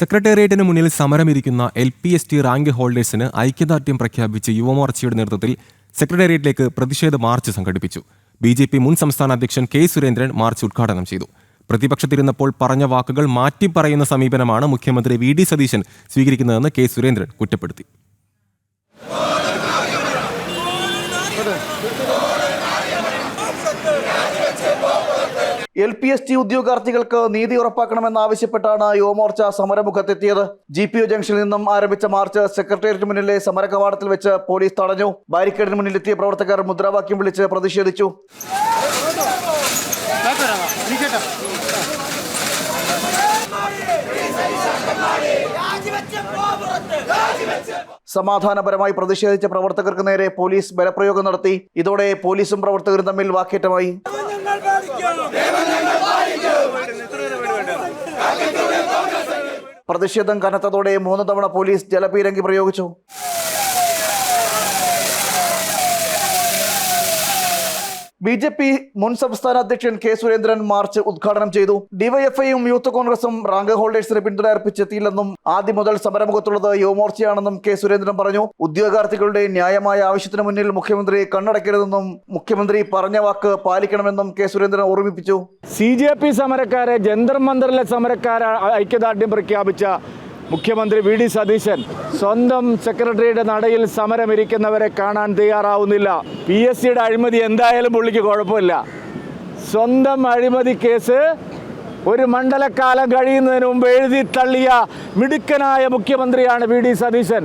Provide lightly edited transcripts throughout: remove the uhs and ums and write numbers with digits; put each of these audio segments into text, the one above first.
സെക്രട്ടേറിയറ്റിന് മുന്നിൽ സമരമിരിക്കുന്ന LPST rank ഹോൾഡേഴ്സിന് ഐക്യദാർഢ്യം പ്രഖ്യാപിച്ച് യുവമോർച്ചയുടെ നേതൃത്വത്തിൽ സെക്രട്ടേറിയറ്റിലേക്ക് പ്രതിഷേധ മാർച്ച് സംഘടിപ്പിച്ചു. BJP മുൻ സംസ്ഥാന അധ്യക്ഷൻ K. സുരേന്ദ്രൻ മാർച്ച് ഉദ്ഘാടനം ചെയ്തു. പ്രതിപക്ഷത്തിരുന്നപ്പോൾ പറഞ്ഞ വാക്കുകൾ മാറ്റിപ്പറയുന്ന സമീപനമാണ് മുഖ്യമന്ത്രി VD സതീശൻ സ്വീകരിക്കുന്നതെന്ന് K. സുരേന്ദ്രൻ കുറ്റപ്പെടുത്തി. LPST ഉദ്യോഗാർത്ഥികൾക്ക് നീതി ഉറപ്പാക്കണമെന്നാവശ്യപ്പെട്ടാണ് യുവമോർച്ച സമരമുഖത്തെത്തിയത്. GPO ജംഗ്ഷനിൽ നിന്നും ആരംഭിച്ച മാർച്ച് സെക്രട്ടേറിയറ്റിന് മുന്നിലെ സമര കവാടത്തിൽ വെച്ച് പോലീസ് തടഞ്ഞു. ബാരിക്കേഡിന് മുന്നിലെത്തിയ പ്രവർത്തകർ മുദ്രാവാക്യം വിളിച്ച് പ്രതിഷേധിച്ചു. സമാധാനപരമായി പ്രതിഷേധിച്ച പ്രവർത്തകർക്ക് നേരെ പോലീസ് ബലപ്രയോഗം നടത്തി. ഇതോടെ പോലീസും പ്രവർത്തകരും തമ്മിൽ വാക്കേറ്റമായി. പ്രതിഷേധം കനത്തതോടെ 3 തവണ പോലീസ് ജലപീരങ്കി പ്രയോഗിച്ചു. BJP മുൻ സംസ്ഥാന അധ്യക്ഷൻ K. സുരേന്ദ്രൻ മാർച്ച് ഉദ്ഘാടനം ചെയ്തു. DYFIയും യൂത്ത് കോൺഗ്രസും റാങ്ക് ഹോൾഡേഴ്സിന് പിന്തുണ അർപ്പിച്ചെത്തിയില്ലെന്നും ആദ്യം മുതൽ സമരമുഖത്തുള്ളത് യുവമോർച്ചയാണെന്നും K. സുരേന്ദ്രൻ പറഞ്ഞു. ഉദ്യോഗാർത്ഥികളുടെ ന്യായമായ ആവശ്യത്തിന് മുന്നിൽ മുഖ്യമന്ത്രി കണ്ണടയ്ക്കരുതെന്നും മുഖ്യമന്ത്രി പറഞ്ഞ വാക്ക് പാലിക്കണമെന്നും K. സുരേന്ദ്രൻ ഓർമ്മിപ്പിച്ചു. CJP സമരക്കാരെ ജന്തർ മന്ദറിലെ സമരക്കാരെ ഐക്യദാർഢ്യം പ്രഖ്യാപിച്ച മുഖ്യമന്ത്രി VD സതീശൻ സ്വന്തം സെക്രട്ടറിയുടെ നടയിൽ സമരമിരിക്കുന്നവരെ കാണാൻ തയ്യാറാവുന്നില്ല. PSCയുടെ അഴിമതി എന്തായാലും പുള്ളിക്ക് കുഴപ്പമില്ല. സ്വന്തം അഴിമതി കേസ് ഒരു മണ്ഡലക്കാലം കഴിയുന്നതിന് മുമ്പ് എഴുതി തള്ളിയ മിടുക്കനായ മുഖ്യമന്ത്രിയാണ് VD സതീശൻ.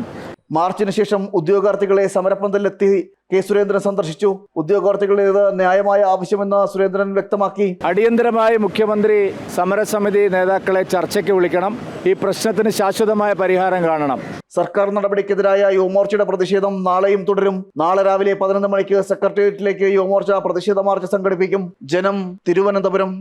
മാർച്ചിന് ശേഷം ഉദ്യോഗാർത്ഥികളെ സമരപ്പന്തലിലെത്തി K. സുരേന്ദ്രൻ സന്ദർശിച്ചു. ഉദ്യോഗാർത്ഥികളുടേത് ന്യായമായ ആവശ്യമെന്ന് സുരേന്ദ്രൻ വ്യക്തമാക്കി. അടിയന്തരമായി മുഖ്യമന്ത്രി സമരസമിതി നേതാക്കളെ ചർച്ചയ്ക്ക് വിളിക്കണം. ഈ പ്രശ്നത്തിന് ശാശ്വതമായ പരിഹാരം കാണണം. സർക്കാർ നടപടിക്കെതിരായ യുവമോർച്ചയുടെ പ്രതിഷേധം നാളെയും തുടരും. നാളെ രാവിലെ 11 മണിക്ക് സെക്രട്ടേറിയറ്റിലേക്ക് യുവമോർച്ച പ്രതിഷേധ മാർച്ച് സംഘടിപ്പിക്കും. ജനം, തിരുവനന്തപുരം.